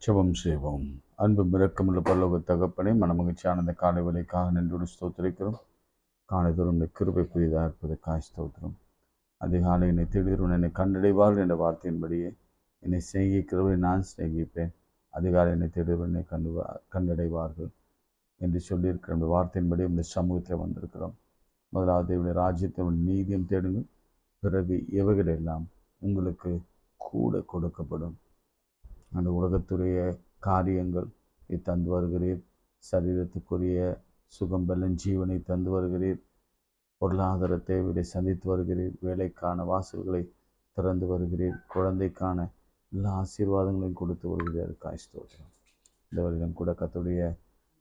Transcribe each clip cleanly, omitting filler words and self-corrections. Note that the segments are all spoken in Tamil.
ஜெபம் செய்வோம். அன்பும் இரக்கமுள்ள பரலோக தகப்பனே, மனமகிழ்ச்சியான இந்த காலை வேளைக்காக நன்றியோடு ஸ்தோத்திரிக்கிறோம். காலைதோறும் இந்த கிருபை புதிதாக இருப்பதற்காக ஸ்தோத்திரம். அதிகாலை என்னை தேடுகிறவன் என்னை கண்டடைவார்கள் என்ற வார்த்தையின்படியே என்னை சிநேகிக்கிறவரை நான் சிநேகிப்பேன். அதிகாலை என்னை தேடுகிறவன் என்னை கண்டடைவார்கள் என்று சொல்லியிருக்கிற அந்த வார்த்தையின்படி இந்த சமூகத்தில் வந்திருக்கிறோம். முதலாவது இவருடைய ராஜ்யத்தை நீதியும் தேடுங்கள், பிறகு இவைகளெல்லாம் உங்களுக்கு கூட கொடுக்கப்படும். அந்த உலகத்துடைய காரியங்கள் தந்து வருகிறீர். சரீரத்துக்குரிய சுகம் பலன் ஜீவனை தந்து வருகிறீர். பொருளாதார தேவையை சந்தித்து வருகிறீர். வேலைக்கான வாசல்களை திறந்து வருகிறீர். குழந்தைக்கான எல்லா ஆசீர்வாதங்களையும் கொடுத்து வருகிறீர். அதுக்காக ஸ்தோத்திரம். இந்த வருடம் கூட கர்த்தருடைய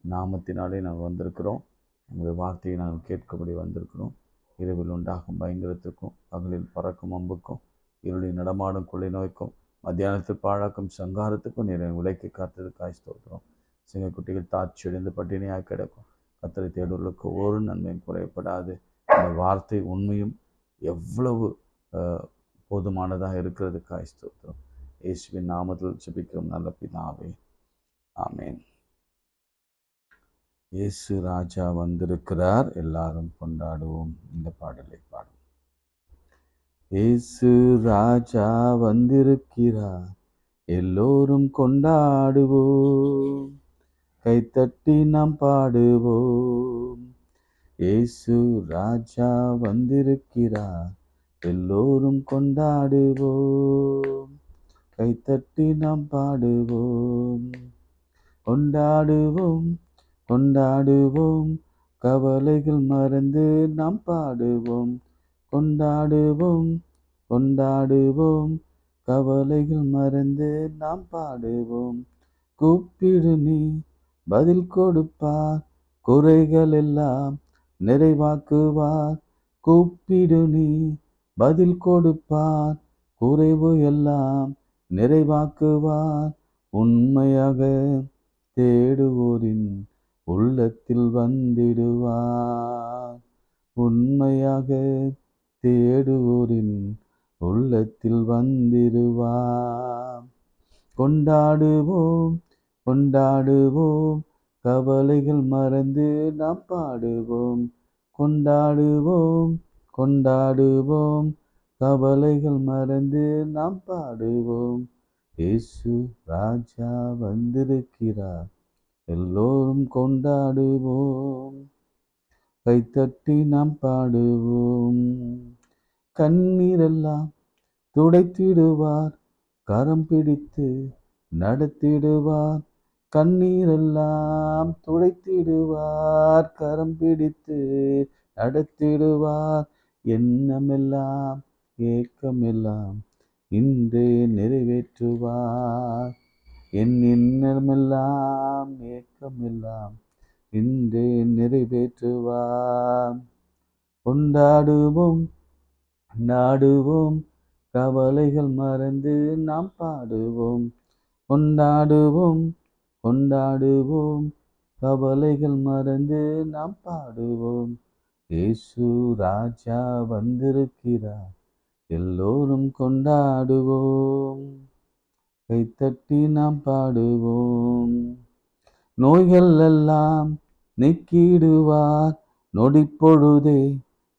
நாமத்தினாலே நாங்கள் வந்திருக்கிறோம். உங்களுடைய வார்த்தையை நாங்கள் கேட்கபடி வந்திருக்கிறோம். இரவில் உண்டாகும் பயங்கரத்துக்கும், பகலில் பறக்கும் அம்புக்கும், இருளில் நடமாடும் கொள்ளை நோய்க்கும், மத்தியானத்தில் பாழாக்கும் சங்காரத்துக்கும் நீரை விலைக்கு காத்ததுக்காய் ஸ்தோத்திரம். சிங்கக்குட்டிகள் தாட்சியடைந்து பட்டினியாக கிடக்கும். கர்த்தரை தேடுவர்களுக்கு ஒரு நன்மையும் குறையப்படாது. இந்த வார்த்தை உண்மையும் எவ்வளவு போதுமானதாக இருக்கிறதுக்காய் ஸ்தோத்திரம். இயேசுவின் நாமத்தில் ஜெபிக்கிறோம் நல்ல பிதாவே, ஆமேன். இயேசு ராஜா வந்திருக்கிறார், எல்லாரும் கொண்டாடுவோம். இந்த பாடலை பாடும். இயேசு ராஜா வந்திருக்கிறார், எல்லோரும் கொண்டாடுவோம். கைத்தட்டி நாம் பாடுவோம். இயேசு ராஜா வந்திருக்கிறார், எல்லோரும் கொண்டாடுவோம். கைத்தட்டி நாம் பாடுவோம். கொண்டாடுவோம், கொண்டாடுவோம், கவலைகள் மறந்து நாம் பாடுவோம். கொண்டாடுவோம், கொண்டாடுவோம், கவலைகள் மறந்து நாம் பாடுவோம். கூப்பிடு நீ பதில் கொடுப்பார், குறைகள் எல்லாம் நிறைவாக்குவார். கூப்பிடு நீ பதில் கொடுப்பார், குறைவு எல்லாம் நிறைவாக்குவார். உண்மையாக தேடுவோரின் உள்ளத்தில் வந்திடுவார். உண்மையாக தேடுவோரின் உள்ளத்தில் வந்திடுவார். கொண்டாடுவோம், கொண்டாடுவோம், கவலைகள் மறந்து நாம் பாடுவோம். கொண்டாடுவோம், கொண்டாடுவோம், கவலைகள் மறந்து நாம் பாடுவோம். இயேசு ராஜா வந்திருக்கிறார், எல்லோரும் கொண்டாடுவோம். கைத்தட்டி நாம் பாடுவோம். கண்ணீரெல்லாம் துடைத்திடுவார், கரம் பிடித்து நடத்திடுவார். கண்ணீரெல்லாம் துடைத்திடுவார், கரம் பிடித்து நடத்திடுவார். எண்ணமெல்லாம் ஏக்கமெல்லாம் இன்றே நிறைவேற்றுவார். என் எண்ணமெல்லாம் ஏக்கமெல்லாம் இன்றே நிறைவேற்றுவார். கொண்டாடுவோம், கொண்டாடுவோம், கவலைகள் மறந்து நாம் பாடுவோம். கொண்டாடுவோம், கொண்டாடுவோம், கவலைகள் மறந்து நாம் பாடுவோம். இயேசு ராஜா வந்திருக்கிறார், எல்லோரும் கொண்டாடுவோம். கைத்தட்டி நாம் பாடுவோம். நோய்கள் எல்லாம் நீக்கிடுவார், நொடிப்பொழுதே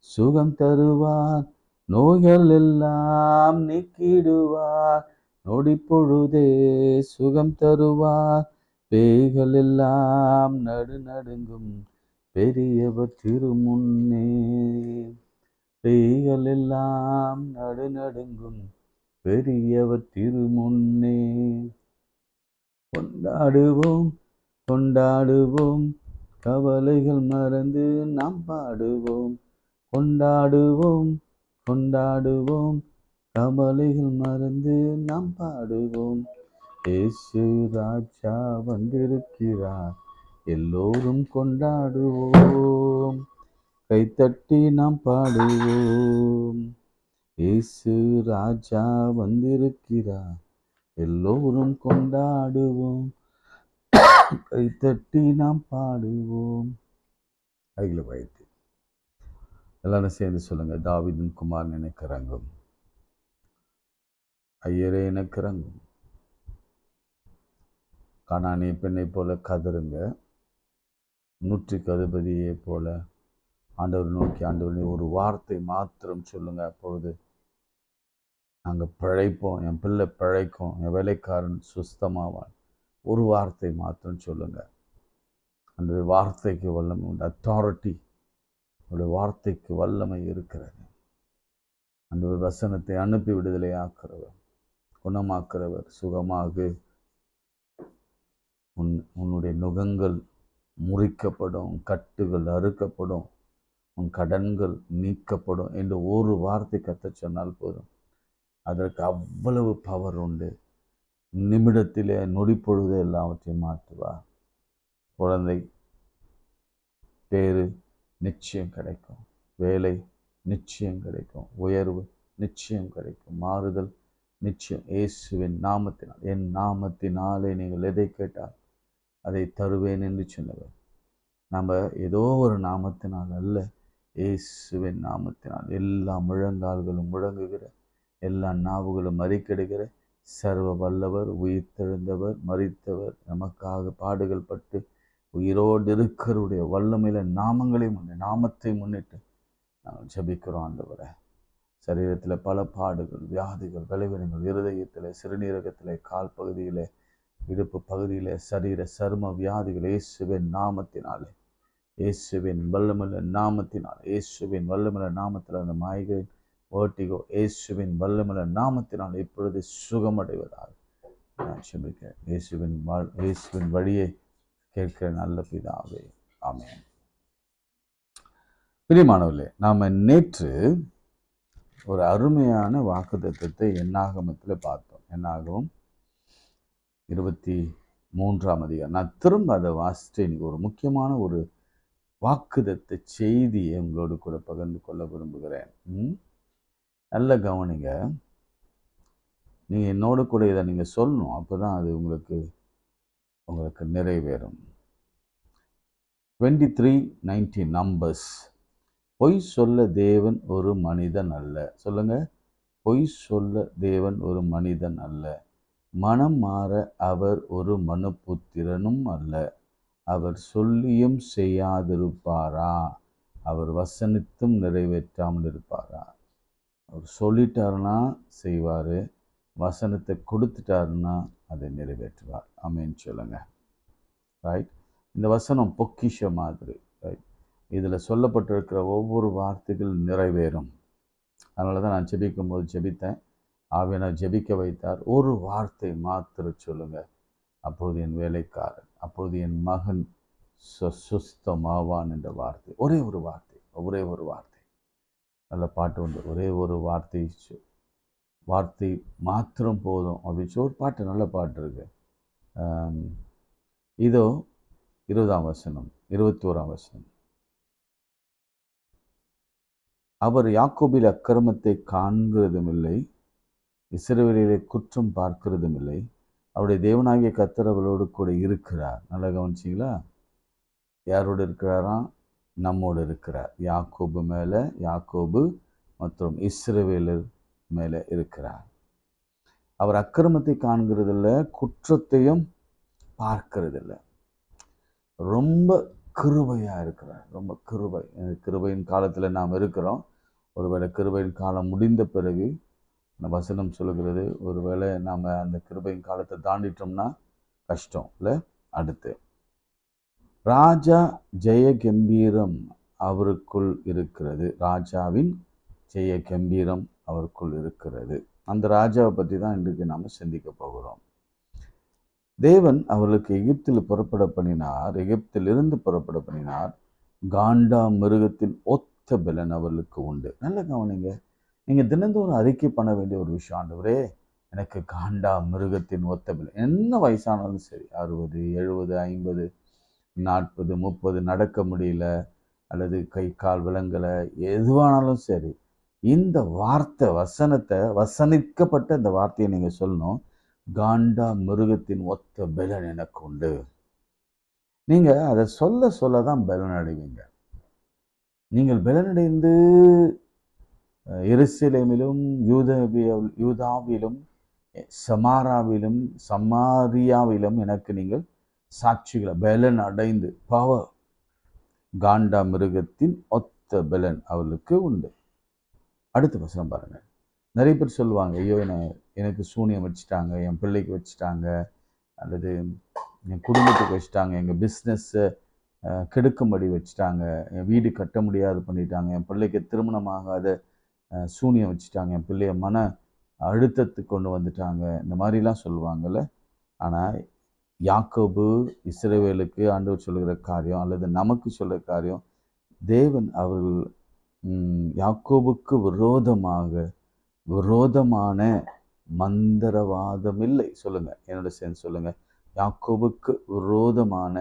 சுகம் தருவார். நோய்கள் எல்லாம் நீக்கிடுவார், நொடிப்பொழுதே சுகம் தருவார். பேய்கள் எல்லாம் நடுநடுங்கும், பெரியவர் திருமுன்னே. பேய்கள் எல்லாம் நடுநடுங்கும், பெரியவர் திருமுன்னே. கொண்டாடுவோம், கொண்டாடுவோம், கவலைகள் மறந்து நாம் பாடுவோம். கொண்டாடுவோம், கொண்டாடுவோம், கவலைகள் மறந்து நாம் பாடுவோம். இயேசு ராஜா வந்திருக்கிறார், எல்லோரும் கொண்டாடுவோம். கைத்தட்டி நாம் பாடுவோம். இயேசு ராஜா வந்திருக்கிறார், எல்லோரும் கொண்டாடுவோம். கைத்தட்டி நாம் பாடுவோம். கைகளை வைத்து எல்லாரும் சேர்ந்து சொல்லுங்க. தாவீதின் குமாரன் எனக்கு இறங்கும், ஐயரே எனக்கு இறங்கும். கானானிய பெண்ணை போல கதறுங்க. 100க்கு அதிபதியை போல ஆண்டவர் நோக்கி, ஆண்டவரே ஒரு வார்த்தை மாத்திரம் சொல்லுங்க, அப்பொழுது நாங்கள் பிழைப்போம், என் பிள்ளை பிழைக்கும், என் வேலைக்காரன் சுஸ்தமாவான். ஒரு வார்த்தை மாத்திரம் சொல்லுங்க. அந்த வார்த்தைக்கு வல்லமை உண்டு. அத்தாரிட்டி, அவருடைய வார்த்தைக்கு வல்லமை இருக்கிறது. அந்த ஒரு வசனத்தை அனுப்பி விடுதலை ஆக்கிறவர், குணமாக்கிறவர். சுகமாக உன்னுடைய நுகங்கள் முறிக்கப்படும், கட்டுகள் அறுக்கப்படும், உன் கடன்கள் நீக்கப்படும் என்று ஒரு வார்த்தை கத்த சொன்னால் போதும். அதற்கு அவ்வளவு பவர் உண்டு. நிமிடத்திலே நொடிப்பொழுது எல்லாவற்றையும் மாற்றுவார். குழந்தை பேரு நிச்சயம் கிடைக்கும், வேலை நிச்சயம் கிடைக்கும், உயர்வு நிச்சயம் கிடைக்கும், மாறுதல் நிச்சயம். இயேசுவின் நாமத்தினால், என் நாமத்தினாலே நீங்கள் எதை கேட்டால் அதை தருவேன் என்று சொன்னவர். நம்ம ஏதோ ஒரு நாமத்தினால் அல்ல, இயேசுவின் நாமத்தினால் எல்லா முழங்கால்களும் முழங்குகிற, எல்லா நாவுகளும் அறிக்கையிடுகிற சர்வ வல்லவர், உயிர்த்தெழுந்தவர், மரித்தவர், நமக்காக பாடுகள் பட்டு உயிரோடு இருக்கிறவருடைய வல்லமையில நாமத்தை முன்னிட்டு நாங்கள் ஜெபிக்கிறோம். ஆண்டவரே, சரீரத்தில் பல பாடுகள், வியாதிகள், பலவீனங்கள், இருதயத்தில், சிறுநீரகத்தில், கால் பகுதியில், இடுப்பு பகுதியில், சரீர சரும வியாதிகள் இயேசுவின் நாமத்தினாலே, இயேசுவின் வல்லமையுள்ள நாமத்தினால், இயேசுவின் வல்லமையுள்ள நாமத்தில் அந்த மைக்ரேன், வேர்ட்டிகோ இயேசுவின் வல்லமையுள்ள நாமத்தினால் இப்பொழுது சுகமடைவதாக நான் ஜெபிக்கிறேன். இயேசுவின் வழியை கேட்கிற நல்ல பிதாவே, ஆமென். பிரியமானவர்களே, நாம் நேற்று ஒரு அருமையான வாக்குத்தத்தத்தை என்னாகமத்தில் பார்த்தோம். என்னாகவும் 23ஆம் அதிகாரம். நான் திரும்ப அதை வாசித்து இன்னைக்கு ஒரு முக்கியமான ஒரு வாக்குத்தத்த செய்தியை உங்களோடு கூட பகிர்ந்து கொள்ள விரும்புகிறேன். நல்ல கவனிங்க. நீங்கள் என்னோடு கூட இதை நீங்கள் சொல்லணும், அப்போ தான் அது உங்களுக்கு நிறைவேறும். 23:19 நம்பர்ஸ். பொய் சொல்ல தேவன் ஒரு மனிதன் அல்ல. சொல்லுங்க, பொய் சொல்ல தேவன் ஒரு மனிதன் அல்ல. மனம் மாற அவர் ஒரு மனுபுத்திரனும் அல்ல. அவர் சொல்லியும் செய்யாதிருப்பாரா? அவர் வசனித்தும் நிறைவேற்றாமல் இருப்பாரா? அவர் சொல்லிட்டாருன்னா செய்வார், வசனத்தை கொடுத்துட்டாருன்னா அதை நிறைவேற்றுவார். ஆமென் சொல்லுங்க. ரைட். இந்த வசனம் பொக்கிஷ மாதிரி. ரைட். இதில் சொல்லப்பட்டிருக்கிற ஒவ்வொரு வார்த்தைகள் நிறைவேறும். அதனால தான் நான் ஜெபிக்கும் போது ஜெபித்தேன். ஆவியானவர் ஜெபிக்க வைத்தார். ஒரு வார்த்தை மாத்திரம் சொல்லுங்க, அப்பொழுது என் வேலைக்காரன், அப்பொழுது என் மகன் சுஸ்தமாவான் என்ற வார்த்தை. ஒரே ஒரு வார்த்தை. நல்ல பாட்டு உண்டு, ஒரே ஒரு வார்த்தை மாத்திரம் போதும் அப்படின்னு ஒரு பாட்டு, நல்ல பாட்டு இருக்கு. இதோ 20ஆம் வசனம், 21ஆம் வசனம். அவர் யாக்கோபில் அக்கிரமத்தை காண்கிறதும் இல்லை, இஸ்ரவேலிலே குற்றம் பார்க்கிறதும் இல்லை. அவருடைய தேவனாகிய கர்த்தர் அவரோடு கூட இருக்கிறார். நல்லா கவனிச்சிங்களா? யாரோடு இருக்கிறாராம்? நம்மோடு இருக்கிறார். யாக்கோபு மேலே, யாக்கோபு மற்றும் இஸ்ரவேலர் மேலே இருக்கிறார். அவர் அக்கிரமத்தை காண்கிறதில்லை, குற்றத்தையும் பார்க்கிறதில்லை. ரொம்ப கிருபையாக இருக்கிறார். ரொம்ப கிருபையின் காலத்தில் நாம் இருக்கிறோம். ஒருவேளை கிருபையின் காலம் முடிந்த பிறகு அந்த வசனம் சொல்லுகிறது, ஒருவேளை நாம் அந்த கிருபையின் காலத்தை தாண்டிட்டோம்னா கஷ்டம் இல்லை. அடுத்து, ராஜா ஜெய கம்பீரம் அவருக்குள் இருக்கிறது. ராஜாவின் ஜெய கம்பீரம் அவருக்குள் இருக்கிறது. அந்த ராஜாவை பற்றி தான் இன்றைக்கு நாம் சிந்திக்க போகிறோம். தேவன் அவர்களுக்கு எகிப்திலிருந்து புறப்பட பண்ணினார். காண்டா மிருகத்தின் ஒத்த பலன் அவர்களுக்கு உண்டு. நல்ல கவனிங்க. நீங்கள் தினந்தோறும் அறிக்கை பண்ண வேண்டிய ஒரு விஷயம், ஆண்டவரே எனக்கு காண்டா மிருகத்தின் ஒத்த பலன். என்ன வயசானாலும் சரி, 60, 70, 50, 40, 30 நடக்க முடியல, அல்லது கை கால் விலங்கலை, எதுவானாலும் சரி, இந்த வார்த்தை வசனிக்கப்பட்ட இந்த வார்த்தையை நீங்கள் சொல்லணும். காண்டா மிருகத்தின் ஒத்த பலன் எனக்கு உண்டு. நீங்கள் அதை சொல்ல தான் பலன் அடைவீங்க. நீங்கள் பலனடைந்து எருசலேமிலும் யூதாவிலும் சமாரியாவிலும் எனக்கு நீங்கள் சாட்சிகளை பலன் அடைந்து பவர் காண்டா மிருகத்தின் ஒத்த பலன் அவர்களுக்கு உண்டு. அடுத்த வசனம் பாருங்க. நிறைய பேர் சொல்லுவாங்க, ஐயோ எனக்கு சூனியம் வச்சுட்டாங்க, என் பிள்ளைக்கு வச்சுட்டாங்க, அல்லது என் குடும்பத்துக்கு வச்சுட்டாங்க, எங்கள் பிஸ்னஸ்ஸை கெடுக்கும்படி வச்சுட்டாங்க, என் வீடு கட்ட முடியாது பண்ணிட்டாங்க, என் பிள்ளைக்கு திருமணமாகாத சூனியம் வச்சுட்டாங்க, என் பிள்ளைய மன அழுத்தத்துக்கு கொண்டு வந்துட்டாங்க, இந்த மாதிரிலாம் சொல்லுவாங்கள்ல. ஆனால் யாக்கோபு இஸ்ரவேலுக்கு ஆண்டவர் சொல்லுகிற காரியம் அல்லது நமக்கு சொல்லுகிற காரியம், தேவன் அவர்கள் யாக்கோபுக்கு விரோதமான மந்திரவாதம் இல்லை. சொல்லுங்க, என்னோட சேர்ந்து சொல்லுங்க. யாக்கோபுக்கு விரோதமான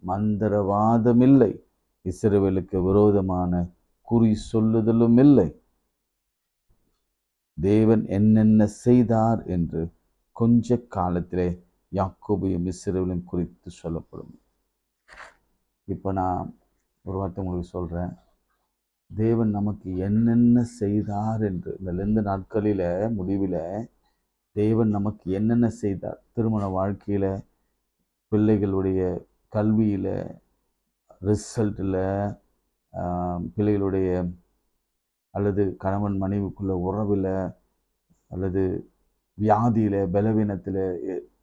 மந்திரவாதம் இல்லை, இஸ்ரவேலுக்கு விரோதமான குறி சொல்லுதலும் இல்லை. தேவன் என்னென்ன செய்தார் என்று கொஞ்ச காலத்திலே யாக்கோபையும் இஸ்ரவேலையும் குறித்து சொல்லப்படும். இப்போ நான் ஒரு வார்த்தை உங்களுக்கு சொல்கிறேன். தேவன் நமக்கு என்னென்ன செய்தார் என்று இந்த 2 நாட்களில் முடிவில் தேவன் நமக்கு என்னென்ன செய்தார், திருமண வாழ்க்கையில், பிள்ளைகளுடைய கல்வியில், ரிசல்ட்டில், பிள்ளைகளுடைய அல்லது கணவன் மனைவிக்குள்ள உறவில், அல்லது வியாதியில், பலவீனத்தில்,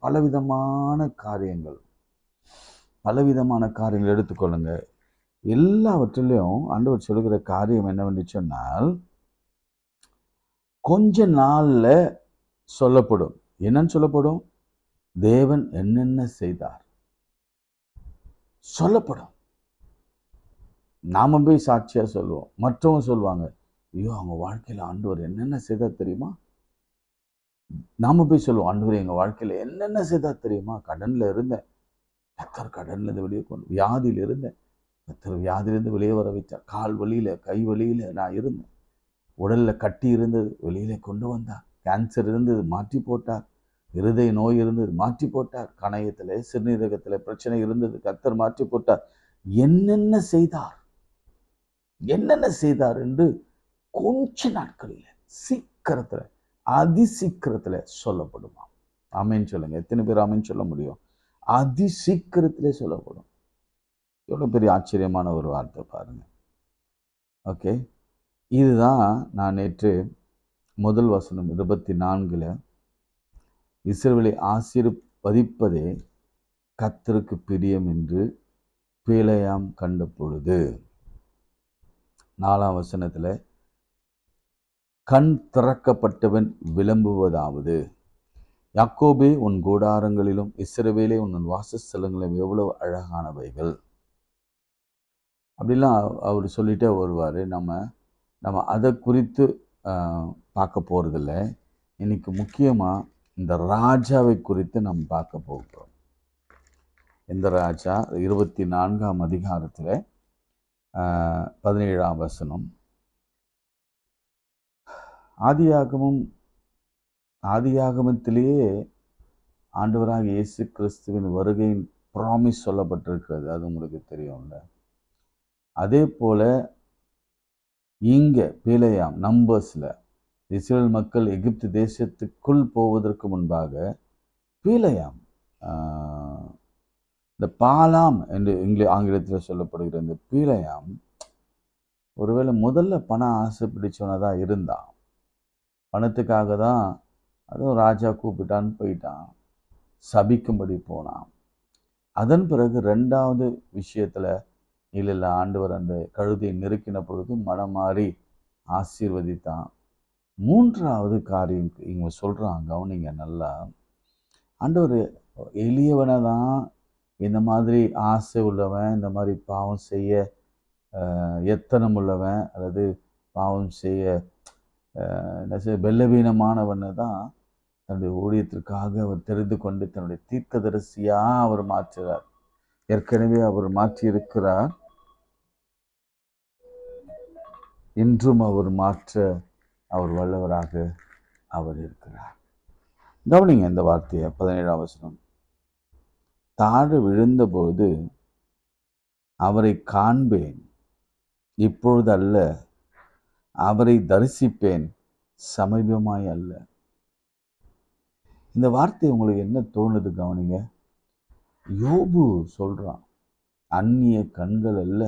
பலவிதமான காரியங்கள் எடுத்துக்கொள்ளுங்க. எல்லாவற்றிலையும் ஆண்டவர் சொல்லுகிற காரியம் என்னவென்று சொன்னால், கொஞ்ச நாள்ல சொல்லப்படும். என்னன்னு சொல்லப்படும்? தேவன் என்னென்ன செய்தார் சொல்லப்படும். நாம போய் சாட்சியா சொல்லுவோம், மற்றவங்க சொல்லுவாங்க, ஐயோ அவங்க வாழ்க்கையில ஆண்டவர் என்னென்ன செய்தார் தெரியுமா. நாம போய் சொல்லுவோம், ஆண்டவர் எங்க வாழ்க்கையில என்னென்ன செய்தார் தெரியுமா. கடன்ல இருந்தேன், கர்த்தர் கடன்ல இருந்து வெளியே கொண்டு, வியாதியில் இருந்தேன், கர்த்தர் வியாதியிலிருந்து வெளியே வர வைத்தார், கால் வலியில கை வலியில நான் இருந்தேன், உடல்ல கட்டி இருந்தது வெளியில கொண்டு வந்தார், கேன்சர் இருந்தது மாற்றி போட்டார், இருதய நோய் இருந்தது மாற்றி போட்டார், கணையத்துல சிறுநீரகத்துல பிரச்சனை இருந்தது கர்த்தர் மாற்றி போட்டார். என்னென்ன செய்தார் என்று கொஞ்ச நாட்களில் சீக்கிரத்துல, அதிசீக்கிரத்துல சொல்லப்படுமா. ஆமேன்னு சொல்லுங்க. எத்தனை பேர் ஆமேன்னு சொல்ல முடியும்? அதிசீக்கிரத்திலே சொல்லப்படும். எவ்வளவு பெரிய ஆச்சரியமான ஒரு வார்த்தை பாருங்க. ஓகே, இதுதான் நான் நேற்று முதல் வசனம் 24 இஸ்ரவேலை ஆசீர்வதிப்பதே கர்த்தருக்கு பிரியம் என்று பிலேயாம் கண்ட பொழுது, 4ஆம் வசனத்துல கண் திறக்கப்பட்டவன் விளம்புவதாவது, யாக்கோபே உன் கூடாரங்களிலும் இஸ்ரவேலே உன் வாசஸ்தலங்களிலும் எவ்வளவு அழகானவைகள். அப்படிலாம் அவர் சொல்லிட்டே வருவார். நம்ம அதை குறித்து பார்க்க போகிறதில்ல. இன்னைக்கு முக்கியமாக இந்த ராஜாவை குறித்து நம்ம பார்க்க போகிறோம். இந்த ராஜா 24ஆம் அதிகாரத்தில் 17ஆம் வசனம். ஆதியாகமத்திலேயே ஆண்டவராக இயேசு கிறிஸ்துவின் வருகையின் ப்ராமிஸ் சொல்லப்பட்டிருக்கிறது. அது உங்களுக்கு தெரியும்ல. அதே போல இங்க பிலேயாம் நம்பர்ஸ்ல இஸ்ரேல் மக்கள் எகிப்து தேசத்துக்குள் போவதற்கு முன்பாக பிலேயாம், இந்த பாலாம் என்று ஆங்கிலத்தில் சொல்லப்படுகிற இந்த பிலேயாம் ஒருவேளை முதல்ல பணம் ஆசை பிடிச்சவனதான் இருந்தான். பணத்துக்காக தான், அதுவும் ராஜா கூப்பிட்டான்னு போயிட்டான், சபிக்கும்படி போனான். அதன் பிறகு 2வது விஷயத்துல இல்லை ஆண்டவர் அந்த கழுதையை நெருக்கின பொழுது மனம் மாறி ஆசீர்வதித்தான். 3வது காரியம் இவங்க சொல்றாங்க, கவனிங்க நல்லா. ஆண்டவர் எளியவனை தான் இந்த மாதிரி ஆசை உள்ளவன், இந்த மாதிரி பாவம் செய்ய எத்தனம் உள்ளவன், அல்லது பாவம் செய்ய பலவீனமானவனை தான் தன்னுடைய ஊழியத்திற்காக அவர் தெரிந்து கொண்டு தன்னுடைய தீர்க்கதரிசியா அவர் மாற்றுகிறார். ஏற்கனவே அவர் மாற்றி இருக்கிறார், இன்றும் அவர் மாற்ற அவர் வல்லவராக அவர் இருக்கிறார். கவனிங்க இந்த வார்த்தையை. 17ஆம் வசனம். தாழ விழுந்தபோது அவரை காண்பேன், இப்பொழுது அல்ல, அவரை தரிசிப்பேன், சமீபமாய் அல்ல. இந்த வார்த்தை உங்களுக்கு என்ன தோணுது கவனிங்க. யோபு சொல்றான், அந்நிய கண்கள் அல்ல,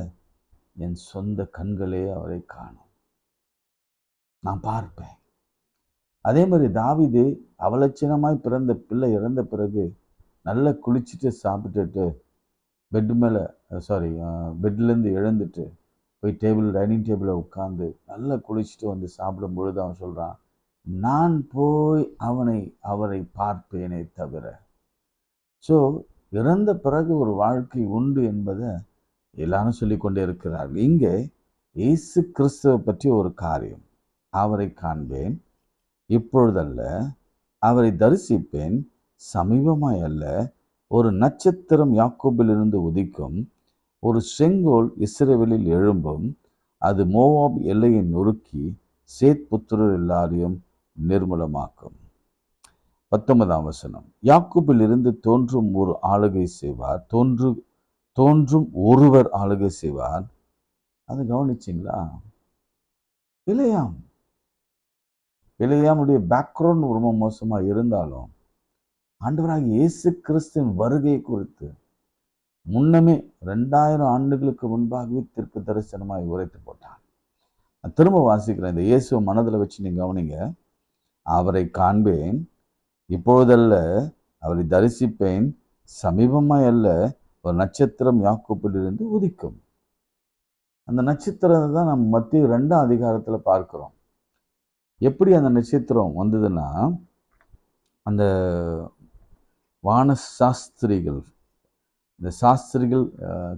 என் சொந்த கண்களே அவரை காணும், நான் பார்ப்பேன். அதே மாதிரி தாவீது அவலட்சணமாய் பிறந்த பிள்ளை இறந்த பிறகு நல்லா குளிச்சுட்டு சாப்பிட்டுட்டு பெட்லேருந்து எழுந்துட்டு போய் டைனிங் டேபிளில் உட்காந்து நல்லா குளிச்சுட்டு வந்து சாப்பிடும் பொழுது அவன் சொல்கிறான், நான் போய் அவரை பார்ப்பேனே தவிர. ஸோ இறந்த பிறகு ஒரு வாழ்க்கை உண்டு என்பதை எல்லாரும் சொல்லி கொண்டே இருக்கிறார்கள். இங்கே இயேசு கிறிஸ்துவை பற்றி ஒரு காரியம், அவரை காண்பேன், இப்பொழுதல்ல, அவரை தரிசிப்பேன், சமீபமாய் அல்ல, ஒரு நட்சத்திரம் யாக்கோபிலிருந்து உதிக்கும், ஒரு செங்கோல் இஸ்ரவேலில் எழும்பும், அது மோவாப் எல்லையை நொறுக்கி சேத் புத்திரர் எல்லாரையும் நிர்மூலமாக்கும். 19ஆம் வசனம், யாக்கோபில் இருந்து தோன்றும் ஒரு ஆளுகை செய்வார், தோன்றும் ஒருவர் ஆளுகை செய்வார். அதை கவனிச்சிங்களா? பிழையாமுடைய பேக்ரவுண்ட் ரொம்ப மோசமாக இருந்தாலும் ஆண்டவராகிய இயேசு கிறிஸ்துவின் வருகை குறித்து முன்னமே 2000 ஆண்டுகளுக்கு முன்பாகவே தீர்க்க தரிசனமாய் உரைத்து போட்டான். திரும்ப வாசிக்கிறேன். இந்த இயேசுவை மனதில் வச்சு நீங்க கவனிங்க. அவரை காண்பேன், இப்பொழுதல்ல, அவரை தரிசிப்பேன், சமீபமாய் அல்ல, ஒரு நட்சத்திரம் யாக்கோபிலிருந்து உதிக்கும். அந்த நட்சத்திரத்தை தான் நம்ம மத்திய 2ஆம் அதிகாரத்தில் பார்க்கிறோம். எப்படி அந்த நட்சத்திரம் வந்ததுன்னா, அந்த வான சாஸ்திரிகள், இந்த சாஸ்திரிகள்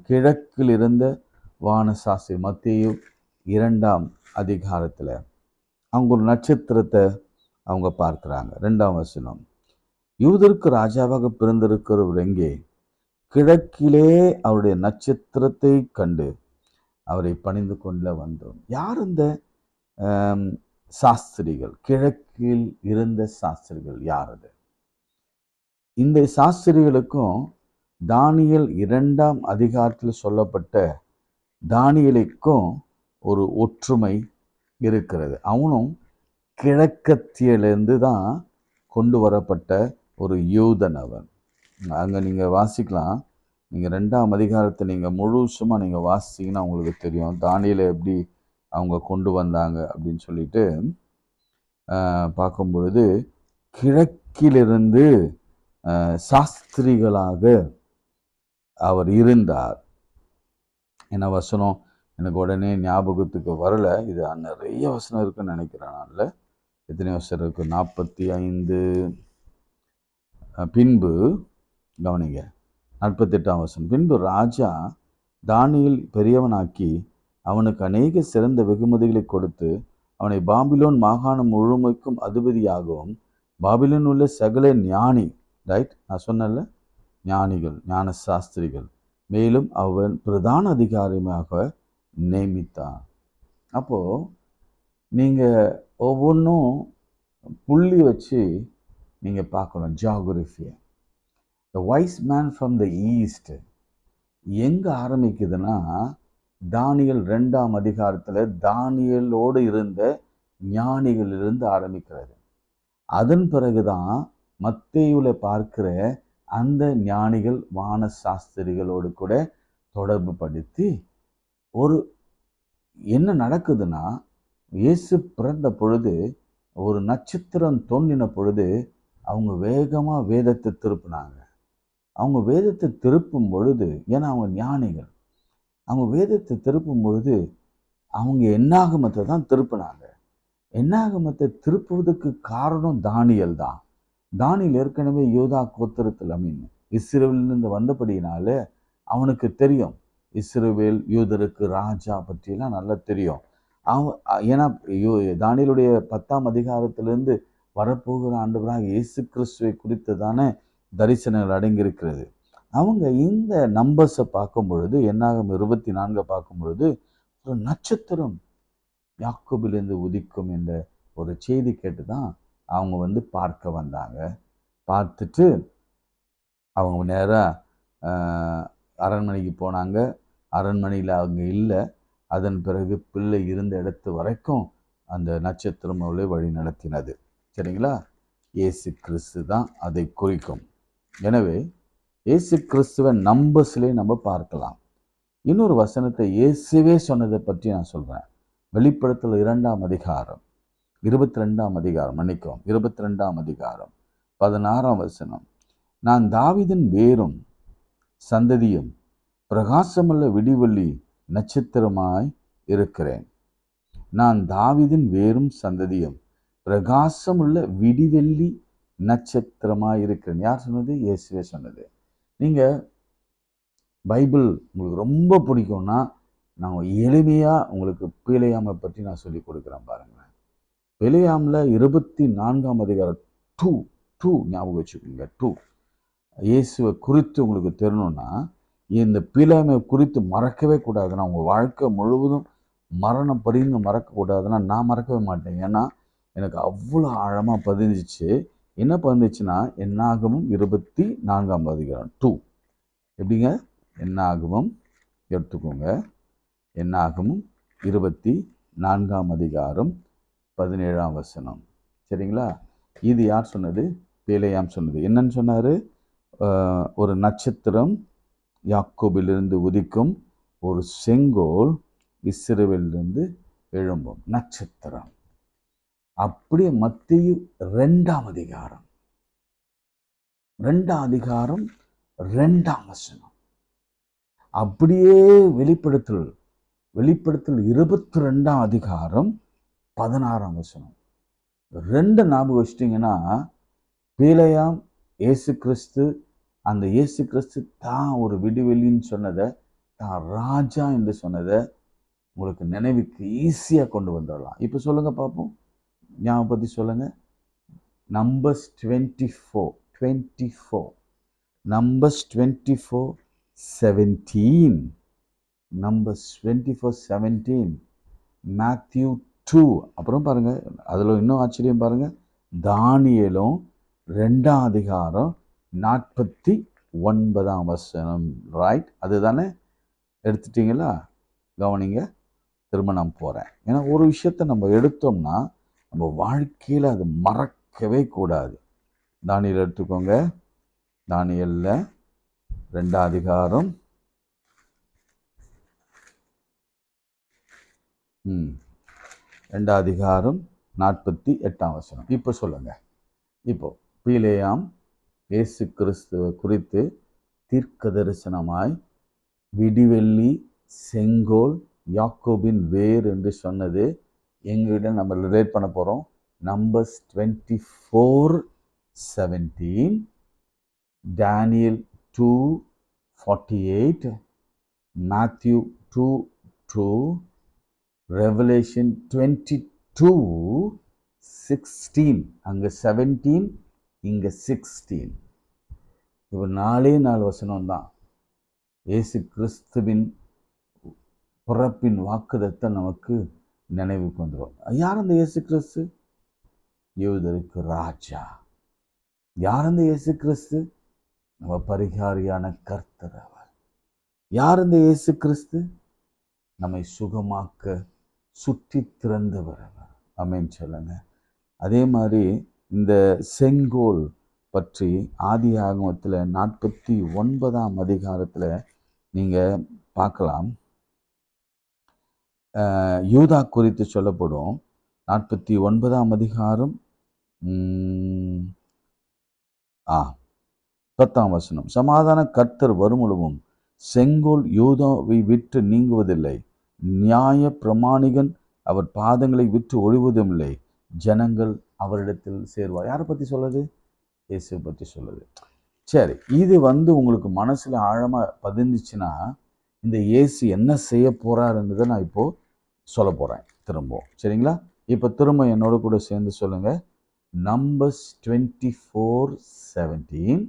கிழக்கில் இருந்த வான சாஸ்திரி, மத்தேயு 2ஆம் அதிகாரத்தில் அவங்க ஒரு நட்சத்திரத்தை அவங்க பார்க்குறாங்க. 2ஆம் வசனம், யூதருக்கு ராஜாவாக பிறந்திருக்கிறவர் எங்கே? கிழக்கிலே அவருடைய நட்சத்திரத்தை கண்டு அவரை பணிந்து கொள்ள வந்தோம். யார் இந்த சாஸ்திரிகள்? கிழக்கில் இருந்த சாஸ்திரிகள் யார்? அது இந்த சாஸ்திரிகளுக்கும் தானியேல் 2ஆம் அதிகாரத்தில் சொல்லப்பட்ட தானியேலுக்கும் ஒரு ஒற்றுமை இருக்கிறது. அவனும் கிழக்கத்தியிலிருந்து தான் கொண்டு வரப்பட்ட ஒரு யூதன் அவன். அங்கே நீங்கள் வாசிக்கலாம். நீங்கள் 2ஆம் அதிகாரத்தை நீங்கள் முழுசுமாக நீங்கள் வாசிச்சிங்கன்னா உங்களுக்கு தெரியும் தானியேலை எப்படி அவங்க கொண்டு வந்தாங்க அப்படின்னு சொல்லிட்டு பார்க்கும் பொழுது, கிழக்கிலிருந்து சாஸ்திரிகளாக அவர் இருந்தார். என்ன வசனம் எனக்கு உடனே ஞாபகத்துக்கு வரல. இது நிறைய வசனம் இருக்குன்னு நினைக்கிறேன். நான் எத்தனை வசனம் இருக்கு? 45. பின்பு கவனிங்க, 48ஆம் வசனம், பின்பு ராஜா தானியேல் பெரியவனாக்கி அவனுக்கு அநேக சிறந்த வெகுமதிகளை கொடுத்து அவனை பாபிலோன் மாகாணம் முழுமைக்கும் அதிபதியாகவும் பாபிலோன் உள்ள சகல ஞானி, ரைட், நான் சொன்னல, ஞானிகள், ஞான சாஸ்திரிகள், மேலும் அவன் பிரதான அதிகாரியாக நியமித்தான். அப்போது நீங்கள் ஒவ்வொன்றும் புள்ளி வச்சு நீங்கள் பார்க்கணும். ஜியாகிரஃபியை, the wise man from the east எங்கே ஆரம்பிக்குதுன்னா, தானியேல் 2ஆம் அதிகாரத்தில் தானியேலோடு இருந்த ஞானிகளிலிருந்து ஆரம்பிக்கிறது. அதன் பிறகுதான் மத்தேயுல பார்க்கிற அந்த ஞானிகள் வான சாஸ்திரிகளோடு கூட தொடர்பு படுத்தி ஒரு என்ன நடக்குதுன்னா, இயேசு பிறந்த பொழுது ஒரு நட்சத்திரம் தோன்றின பொழுது அவங்க வேகமாக வேதத்தை திருப்பினாங்க. அவங்க வேதத்தை திருப்பும் பொழுது, ஏன்னா அவங்க ஞானிகள், அவங்க வேதத்தை திருப்பும் பொழுது அவங்க என்னாகமத்தை தான் திருப்பினாங்க. என்னாகமத்தை திருப்புவதற்கு காரணம் தானியேல் தான். தானியேல் ஏற்கனவே யூதா கோத்திரத்தில் இஸ்ரவேலிருந்து வந்தபடியினால அவனுக்கு தெரியும் இஸ்ரவேல் யூதருக்கு ராஜா பற்றியெல்லாம் நல்லா தெரியும். ஏன்னா தானியேலுடைய 10ஆம் அதிகாரத்திலிருந்து வரப்போகிற ஆண்டவராக இயேசு கிறிஸ்துவை குறித்ததான தரிசனங்கள் அடங்கியிருக்கிறது. அவங்க இந்த நம்பர்ஸை பார்க்கும் பொழுது, என்னாகும் 24 பார்க்கும் பொழுது, ஒரு நட்சத்திரம் யாக்கோபிலிருந்து உதிக்கும் என்ற ஒரு செய்தி கேட்டு தான் அவங்க பார்க்க வந்தாங்க. பார்த்துட்டு அவங்க நேராக அரண்மனைக்கு போனாங்க. அரண்மனையில் அவங்க இல்லை. அதன் பிறகு பிள்ளை இருந்த இடத்து வரைக்கும் அந்த நட்சத்திரம் அவளை வழி நடத்தினது. சரிங்களா? இயேசு கிறிஸ்து தான் அதை குறிக்கும். எனவே இயேசு கிறிஸ்துவை நம்பர்ஸ்லேயே நம்ம பார்க்கலாம். இன்னொரு வசனத்தை இயேசுவே சொன்னதை பற்றி நான் சொல்கிறேன். வெளிப்படுத்தல் 2ஆம் அதிகாரம் 22ஆம் அதிகாரம் 22ஆம் அதிகாரம் 16ஆம் வசனம். நான் தாவீதின் வேரும் சந்ததியும் பிரகாசமுள்ள விடிவெள்ளி நட்சத்திரமாய் இருக்கிறேன். நான் தாவீதின் வேரும் சந்ததியும் பிரகாசமுள்ள விடிவெள்ளி நட்சத்திரமாய் இருக்கிறேன். யார் சொன்னது? இயேசுவே சொன்னது. நீங்கள் பைபிள் உங்களுக்கு ரொம்ப பிடிக்கும்னா நான் எளிமையாக உங்களுக்கு பிலேயாமை பற்றி நான் சொல்லி கொடுக்குறேன் பாருங்களேன். பிலேயாமில் 24ஆம் அதிகாரம் 2 ஞாபகம் வச்சுக்கோங்க. 2 இயேசுவை குறித்து உங்களுக்கு தெரியணும்னா இந்த பிலேயாமை குறித்து மறக்கவே கூடாதுன்னா உங்கள் வாழ்க்கை முழுவதும் மரணம் பரிந்து மறக்கக்கூடாதுன்னா நான் மறக்கவே மாட்டேன். ஏன்னா எனக்கு அவ்வளோ ஆழமாக பதிஞ்சிச்சு. என்ன பதிஞ்சிச்சுன்னா என்னாகமும் 24ஆம் அதிகாரம் 2 எப்படிங்க? என்னாகமும் எடுத்துக்கோங்க. என்னாகமும் 24ஆம் அதிகாரம் 17ஆம் வசனம். சரிங்களா? இது யார் சொன்னது? பிலேயாம் சொன்னது. என்னன்னு சொன்னார்? ஒரு நட்சத்திரம் யாக்கோபிலிருந்து உதிக்கும், ஒரு செங்கோல் இஸ்ரவேலிலிருந்து எழும்பும். நட்சத்திரம். அப்படியே மத்தேயு 2ஆம் அதிகாரம் 2ஆம் வசனம். அப்படியே வெளிப்படுத்தல் 22ஆம் அதிகாரம் 16ஆம் வசனம். 2 ஞாபகம் வச்சிட்டிங்கன்னா பிலேயாம் இயேசு கிறிஸ்து, அந்த இயேசு கிறிஸ்து தான் ஒரு விடுவெளின்னு சொன்னதை, தான் ராஜா என்று சொன்னதை உங்களுக்கு நினைவுக்கு ஈஸியாக கொண்டு வந்துடலாம். இப்போ சொல்லுங்க பார்ப்போம், ஞாபகப்படுத்தி சொல்லுங்க. Numbers 24 Numbers 24:17 Numbers 24:17 Matthew 2. அப்புறம் பாருங்க, அதில் இன்னும் ஆச்சரியம் பாருங்க, தானியேலும் 2ஆம் அதிகாரம் 49ஆம் வசனம். ரைட், அதுதானே? எடுத்துட்டீங்களா? கவனிங்க, திரும்ப நான் போகிறேன். ஏன்னா ஒரு விஷயத்தை நம்ம எடுத்தோம்னா நம்ம வாழ்க்கையில் அது மறக்கவே கூடாது. தானியேல் எடுத்துக்கோங்க. தானியேலில் 2ஆம் அதிகாரம் 2ஆம் அதிகாரம் 48ஆம் வசனம். இப்போ சொல்லுங்க. இப்போ பிலேயாம் இயேசு கிறிஸ்துவை குறித்து தீர்க்க தரிசனமாய் விடிவெள்ளி செங்கோல் யாக்கோபின் வேர் என்று சொன்னது எங்ககிட்ட நம்ம ரிலேட் பண்ண போகிறோம். Numbers 24:17, Daniel 2:48, Matthew 2:2, Revelation 22:16. அங்கே 17, இங்கே 16. இப்போ 4 வசனம் தான் இயேசு கிறிஸ்துவின் பிறப்பின் வாக்குதத்தை நமக்கு நினைவுக்கு வந்துடும். யார் அந்த இயேசு கிறிஸ்து? யூதருக்கு ராஜா. யார் அந்த இயேசு கிறிஸ்து? நம்ம பரிகாரியான கர்த்தர் அவர். யார் அந்த இயேசு கிறிஸ்து? நம்மை சுகமாக்க சுற்றி திறந்தவர் அவர். ஆமென் சொல்லுங்க. அதே மாதிரி இந்த செங்கோல் பற்றி ஆதியாகமத்தில் 49ஆம் அதிகாரத்தில் நீங்கள் பார்க்கலாம். யூதா குறித்து சொல்லப்படும் 49ஆம் அதிகாரம் 10ஆம் வசனம். சமாதான கர்த்தர் வருமுழுவும் செங்கோல் யூதாவை விட்டு நீங்குவதில்லை, நியாய பிரமாணிகன் அவர் பாதங்களை விட்டு ஒழிவதும் இல்லை, ஜனங்கள் அவரிடத்தில் சேர்வார். யாரை பற்றி சொல்லுது? இயேசுவை பற்றி சொல்லுது. சரி, இது உங்களுக்கு மனசில் ஆழமாக பதிஞ்சிச்சுன்னா இந்த இயேசு என்ன செய்ய போகிறாருன்றதை நான் இப்போது சொல்ல போகிறேன் திரும்பவும். சரிங்களா? இப்போ திரும்ப என்னோட கூட சேர்ந்து சொல்லுங்கள். Numbers 24:17,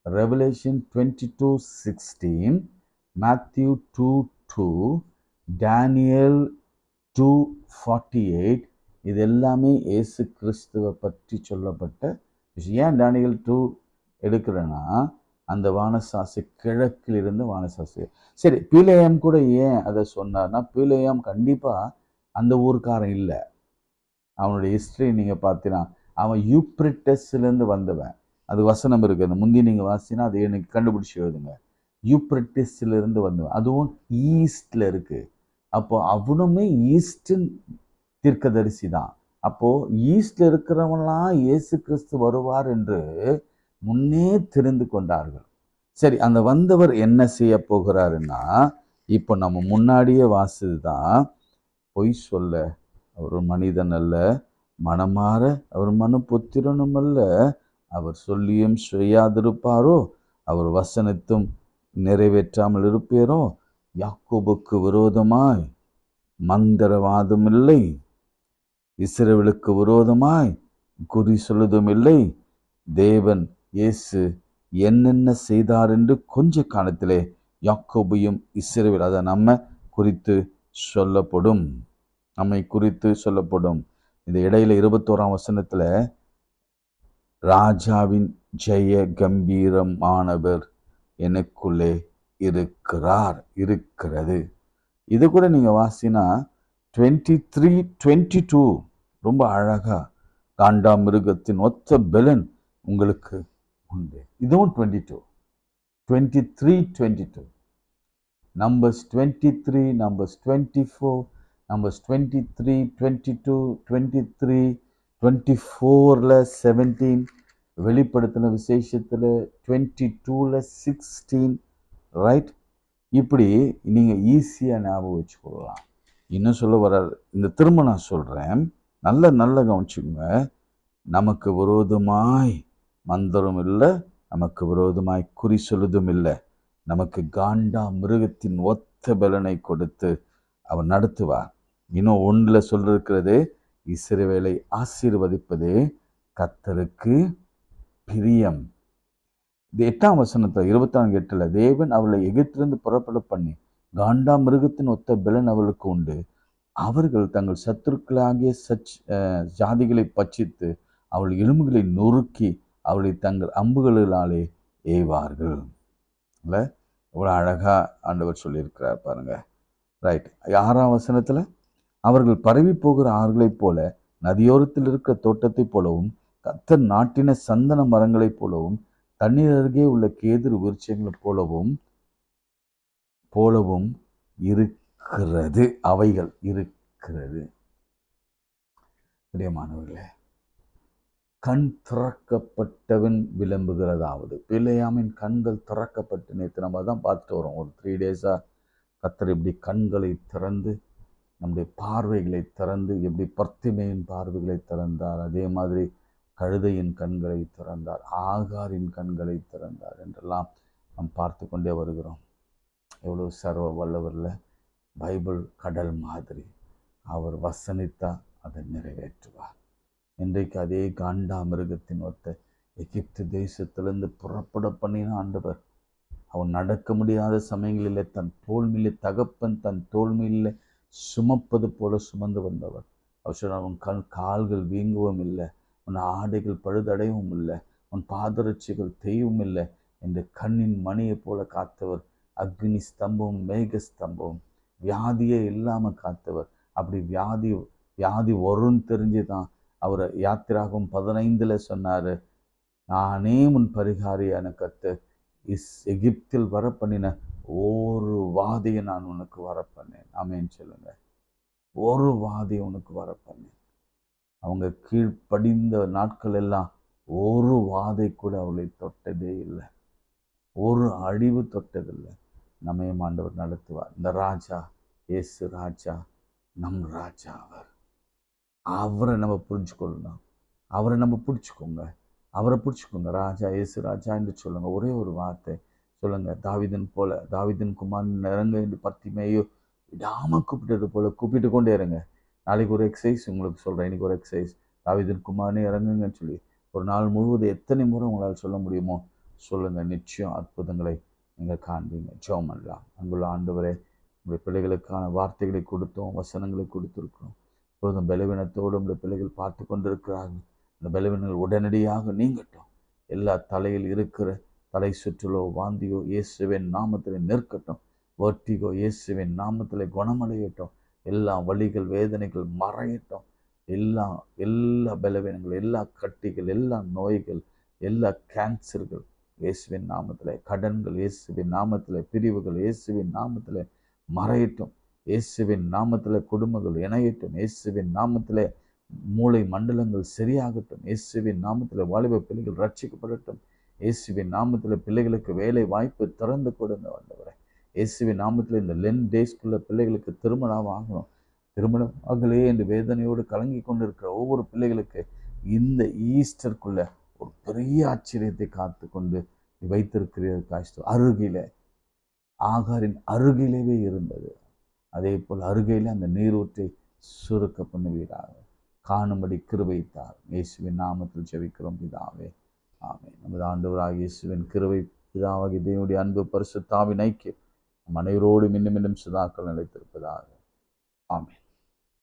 Revelation 22:16, Matthew 2:2, Daniel 2:48. இது எல்லாமே இயேசு கிறிஸ்துவை பற்றி சொல்லப்பட்ட விஷயம். ஏன் டேனியல் 2 எடுக்கிறேன்னா அந்த வானசாசி கிழக்கில் இருந்து வானசாசி. சரி, பிலேயாம் கூட ஏன் அதை சொன்னார்னா, பிலேயாம் கண்டிப்பாக அந்த ஊர்க்காரன் இல்லை. அவனுடைய ஹிஸ்ட்ரி நீங்கள் பார்த்தீங்கன்னா அவன் யூப்ரிட்டஸ்லேருந்து வந்தவன். அது வசனம் இருக்குது, அந்த முந்தி நீங்கள் வாசினா அதை எனக்கு கண்டுபிடிச்சி எழுதுங்க. யூப்ரிட்டிஸ்லேருந்து வந்தவன், அதுவும் ஈஸ்டில் இருக்குது. அப்போ அவனுமே ஈஸ்டின் தீர்க்கதரிசி தான். அப்போது ஈஸ்டில் இருக்கிறவங்களாம் இயேசு கிறிஸ்து வருவார் என்று முன்னே தெரிந்து கொண்டார்கள். சரி, அந்த வந்தவர் என்ன செய்ய போகிறாருன்னா, இப்போ நம்ம முன்னாடியே வாசிது தான், பொய் சொல்ல அவர் மனிதன் அல்ல, மனமாற அவர் மனுபுத்திரனும் அல்ல, அவர் சொல்லியும் செய்யாதிருப்பாரோ, அவர் வசனத்தும் நிறைவேற்றாமல் இருப்பேரோ, யாக்கோபுக்கு விரோதமாய் மந்திரவாதம் இல்லை, இஸ்ரவேலுக்கு விரோதமாய் குறி சொல்லுதும் இல்லை. தேவன் இயேசு என்னென்ன செய்தார் என்று கொஞ்ச காலத்திலே யாக்கோபையும் இஸ்ரவேல், அதை நம்ம குறித்து சொல்லப்படும், நம்மை குறித்து சொல்லப்படும். இந்த இடையில 21ஆம் வசனத்துல ராஜாவின் ஜெய கம்பீரமானவர் எனக்குள்ளே இருக்கிறது. இது கூட நீங்க வாசினா 23:22 ரொம்ப அழகா, காண்டா மிருகத்தின் ஒத்த பெலன் உங்களுக்கு உண்டு. இதுவும் 23:22. Numbers 23, Numbers 24, Numbers 23, 22, 23, 24ல 17, வெளிப்படுத்தின விசேஷத்தில் 22ல 16, ரைட்? இப்படி நீங்கள் ஈஸியாக ஞாபகம் வச்சுக்கொள்ளலாம். இன்னும் சொல்ல வர்றாரு, இந்த திரும்ப நான் சொல்கிறேன், நல்ல கவனிச்சுங்க. நமக்கு விரோதமாய் மந்திரம் இல்லை, நமக்கு விரோதமாய் குறி சொல்லுதும் இல்லை. நமக்கு காண்டா மிருகத்தின் ஒத்த பலனை கொடுத்து அவர் நடத்துவார். இன்னும் 1ல் சொல்லிருக்கிறது, இஸ்ரவேலை ஆசீர்வதிப்பதே கர்த்தருக்கு பிரியம். 8ஆம் வசனத்தில் 24:8, தேவன் அவளை எகிப்திலிருந்து புறப்பட பண்ணி காண்டா மிருகத்தின் ஒத்த பலன் அவளுக்கு உண்டு. அவர்கள் தங்கள் சத்துருக்களாகிய ஜாதிகளை பட்சித்து அவள் எலும்புகளை நொறுக்கி அவளை தங்கள் அம்புகளினாலே ஏய்வார்கள். இல்லை, இவ்வளோ அழகா ஆண்டவர் சொல்லியிருக்கிறார் பாருங்க. ரைட். 6ஆம் வசனத்தில், அவர்கள் பரவி போகிற ஆறுகளைப் போல, நதியோரத்தில் இருக்கிற தோட்டத்தைப் போலவும், கர்த்தர் நாட்டின சந்தன மரங்களைப் போலவும், தண்ணீர் அருகே உள்ள கேதுரு விருட்சங்களைப் போலவும் இருக்கிறது. அவைகள் இருக்கிறது. பிரியமானவர்களே, கண் திறக்கப்பட்டவன் விளம்புகிறதாவது, பிலேயாமின் கண்கள் திறக்கப்பட்டு, நேற்று நம்ம தான் பார்த்துட்டு வரோம். ஒரு 3 டேஸாக கர்த்தர் எப்படி கண்களை திறந்து, நம்முடைய பார்வைகளை திறந்து, எப்படி பர்த்திமேயின் பார்வைகளை திறந்தார், அதே மாதிரி கழுதையின் கண்களை திறந்தார், ஆகாரின் கண்களை திறந்தார் என்றெல்லாம் நாம் பார்த்து கொண்டே வருகிறோம். எவ்வளோ சர்வ வல்லவரில் பைபிள் கடல் மாதிரி, அவர் வசனித்தா அதை நிறைவேற்றுவார். இன்றைக்கு அதே காண்டா மிருகத்தின் ஒத்த எகிப்து தேசத்திலிருந்து புறப்பட பண்ணின ஆண்டவர், அவன் நடக்க முடியாத சமயங்களில் தன் தோல்மையிலே தகப்பன் தன் தோல்மையில் சுமப்பது போல சுமந்து வந்தவர். அவர் சொன்னார், உன் கால்கள் வீங்கவும் இல்லை, உன் ஆடைகள் பழுதடையவும் இல்லை, உன் பாதரட்சிகள் தேயவும் இல்லை என்று கண்ணின் மணியை போல காத்தவர். அக்னி ஸ்தம்பம் மேக ஸ்தம்பம், வியாதியே இல்லாமல் காத்தவர். அப்படி வியாதி வரும்னு தெரிஞ்சு தான் அவர் யாத்திராகம் 15ல் சொன்னார், நானே உன் பரிகாரியான கர்த்தர், எகிப்தில் வர பண்ணின ஒரு வாதியை நான் உனக்கு வர பண்ணேன். ஆமேன்னு சொல்லுங்க. ஒரு வாதியை உனக்கு வர பண்ணேன். அவங்க கீழ்ப்படிந்த நாட்கள் எல்லாம் ஒரு வாதை கூட அவளை தொட்டதே இல்லை, ஒரு அழிவு தொட்டதில்லை. நம்மையும் ஆண்டவர் நடத்துவார். இந்த ராஜா இயேசு ராஜா, நம் ராஜா. அவரை நம்ம புரிஞ்சுக்கொள்ளணும், அவரை நம்ம பிடிச்சிக்கோங்க, அவரை பிடிச்சிக்கோங்க. ராஜா இயேசு ராஜா என்று சொல்லுங்க. ஒரே ஒரு வார்த்தை சொல்லுங்க, தாவீதின் போல, தாவீதின் குமாரன் இறங்க என்று பர்த்திமேயு விடாமல் கூப்பிட்டது போல கூப்பிட்டு கொண்டே இருங்க. நாளைக்கு ஒரு எக்ஸசைஸ் உங்களுக்கு சொல்கிறேன். இன்றைக்கி ஒரு எக்ஸசைஸ், தாவீதின் குமாரனே இறங்குங்கன்னு சொல்லி ஒரு நாள் முழுவதும் எத்தனை முறை உங்களால் சொல்ல முடியுமோ சொல்லுங்கள். நிச்சயம் அற்புதங்களை நீங்கள் காண்பீங்க. ஜெபம் பண்ணலாம். அங்குள்ள ஆண்டவரே, உங்களுடைய பிள்ளைகளுக்கான வார்த்தைகளை கொடுத்தோம், வசனங்களை கொடுத்துருக்கிறோம். இப்பொழுதும் பலவீனத்தோடு உங்களுடைய பிள்ளைகள் பார்த்து கொண்டிருக்கிறார்கள். அந்த பலவீனங்கள் உடனடியாக நீங்கட்டும். எல்லா தலையில் இருக்கிற தலை சுற்றலோ வாந்தியோ இயேசுவின் நாமத்தில் நிற்கட்டும். வெர்ட்டிகோ இயேசுவின் நாமத்தில் குணமடையட்டும். எல்லா வலிகள் வேதனைகள் மறையட்டும். எல்லா எல்லா பலவீனங்கள், எல்லா கட்டிகள், எல்லா நோய்கள், எல்லா கேன்சர்கள் இயேசுவின் நாமத்தில், கடன்கள் இயேசுவின் நாமத்தில், பிரிவுகள் இயேசுவின் நாமத்தில் மறையட்டும். இயேசுவின் நாமத்தில் குடும்பங்கள் இணையட்டும். இயேசுவின் நாமத்தில் மூளை மண்டலங்கள் சரியாகட்டும். இயேசுவின் நாமத்தில் வாலிப பிள்ளைகள் ரட்சிக்கப்படட்டும். இயேசுவின் நாமத்தில் பிள்ளைகளுக்கு வேலை வாய்ப்பு திறந்து கொடுங்க ஆண்டவரே. இயேசுவின் நாமத்தில் இந்த லென் டேஸ்க்குள்ள பிள்ளைகளுக்கு திருமணம் ஆகணும். திருமணம் ஆகலே என்று வேதனையோடு கலங்கி கொண்டிருக்கிற ஒவ்வொரு பிள்ளைகளுக்கு இந்த ஈஸ்டருக்குள்ள ஒரு பெரிய ஆச்சரியத்தை காத்து கொண்டு வைத்திருக்கிறீர்கள். அருகில ஆகாரின் அருகிலேயே இருந்தது. அதே போல் அருகில அந்த நீரூற்றை சுருக்க பண்ணுவீராக. காணும்படி கிருபைத்தார். இயேசுவின் நாமத்தில் ஜெபிக்கிறோம் பிதாவே, ஆமென். நமது ஆண்டவராகிய இயேசுவின் கிருபை, பிதாவாகிய தேவனுடைய அன்பு, பரிசுத்த ஆவியின் ஐக்கியம் நம் அனைவரோடும் இன்னும் இன்னும் சதாக்கள் நிலைத்திருப்பதாக. ஆமென்.